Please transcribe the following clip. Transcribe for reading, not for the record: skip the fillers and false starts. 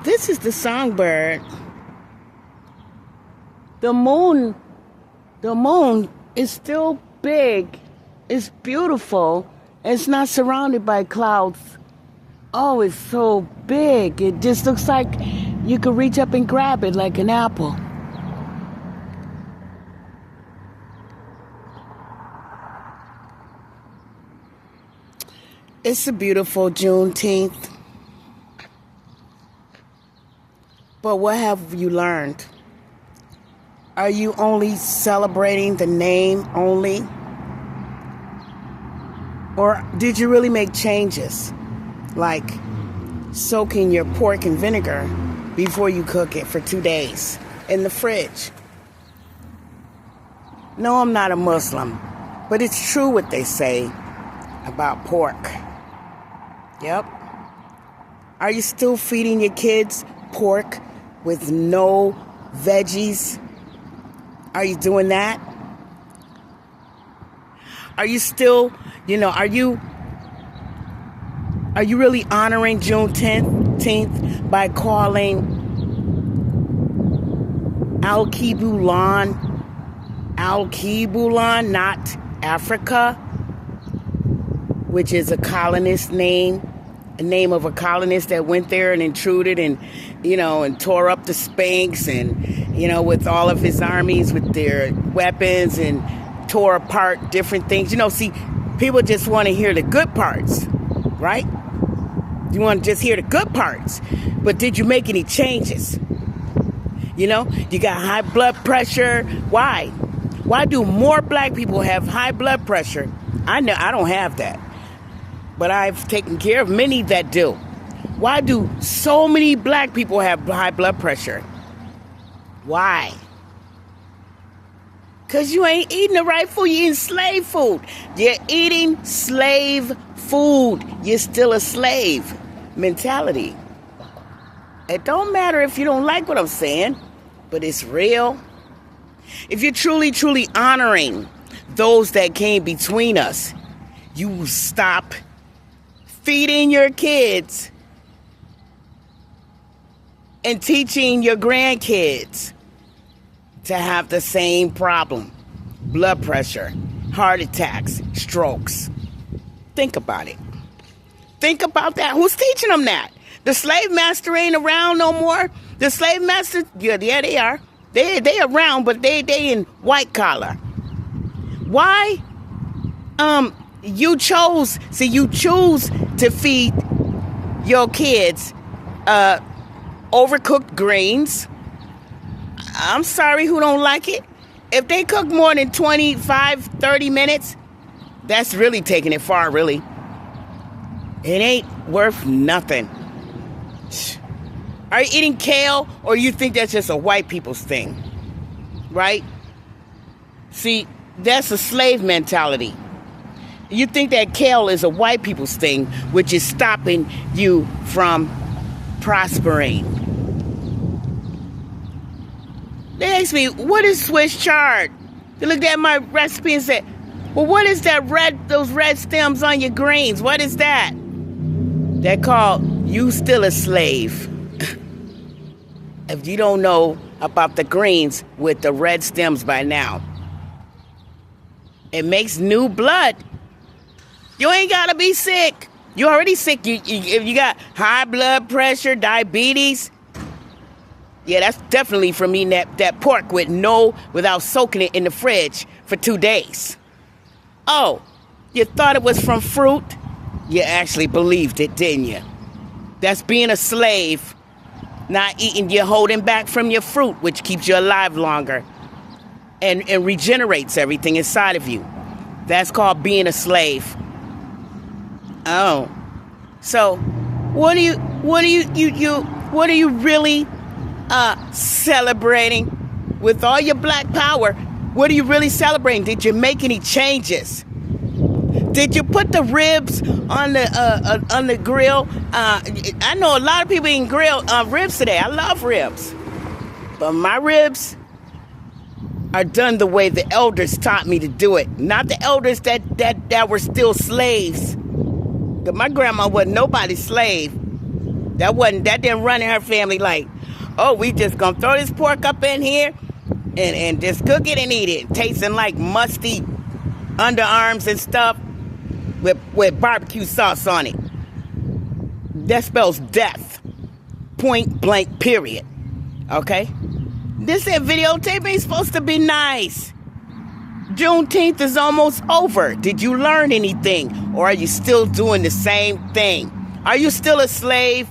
This is the songbird. The moon is still big. It's beautiful. It's not surrounded by clouds. Oh, it's so big. It just looks like you could reach up and grab it like an apple. It's a beautiful Juneteenth. But what have you learned? Are you only celebrating the name only? Or did you really make changes? Like soaking your pork in vinegar before you cook it for 2 days in the fridge. No, I'm not a Muslim, but it's true what they say about pork. Yep. Are you still feeding your kids pork with no veggies? Are you doing that? Are you still, are you really honoring Juneteenth by calling Al-Kibulan, not Africa, which is a colonist name, a name of a colonist that went there and intruded and tore up the Sphinx and, with all of his armies with their weapons and tore apart different things. See, people just want to hear the good parts, right? You want to just hear the good parts. But did you make any changes? You got high blood pressure. Why? Why do more black people have high blood pressure? I know I don't have that, but I've taken care of many that do. Why do so many black people have high blood pressure? Why? Because you ain't eating the right food. You're eating slave food. You're eating slave food. You're still a slave mentality. It don't matter if you don't like what I'm saying, but it's real. If you're truly, truly honoring those that came between us, you stop feeding your kids and teaching your grandkids to have the same problem. Blood pressure, heart attacks, strokes. Think about it. Think about that. Who's teaching them that? The slave master ain't around no more. The slave master, yeah, they are. They around, but they in white collar. Why? You choose to feed your kids overcooked greens. I'm sorry who don't like it. If they cook more than 25, 30 minutes, that's really taking it far, really. It ain't worth nothing. Are you eating kale, or you think that's just a white people's thing? Right? See, that's a slave mentality. You think that kale is a white people's thing, which is stopping you from prospering. They asked me, what is Swiss chard? They looked at my recipe and said, well, what is those red stems on your greens? What is that? They're called, you still a slave. If you don't know about the greens with the red stems by now. It makes new blood. You ain't gotta be sick. You already sick. If you got high blood pressure, diabetes, yeah, that's definitely from eating that pork without soaking it in the fridge for 2 days. Oh, you thought it was from fruit? You actually believed it, didn't you? That's being a slave. Not eating, you're holding back from your fruit, which keeps you alive longer and regenerates everything inside of you. That's called being a slave. Oh, so what are you really celebrating with all your black power? What are you really celebrating? Did you make any changes? Did you put the ribs on the grill? I know a lot of people eating ribs today. I love ribs, but my ribs are done the way the elders taught me to do it. Not the elders that were still slaves. Cause my grandma wasn't nobody's slave. That didn't run in her family like, oh, we just gonna throw this pork up in here and just cook it and eat it, tasting like musty underarms and stuff with barbecue sauce on it. That spells death. Point blank, period. Okay? This videotape ain't supposed to be nice. Juneteenth is almost over. Did you learn anything? Or are you still doing the same thing? Are you still a slave?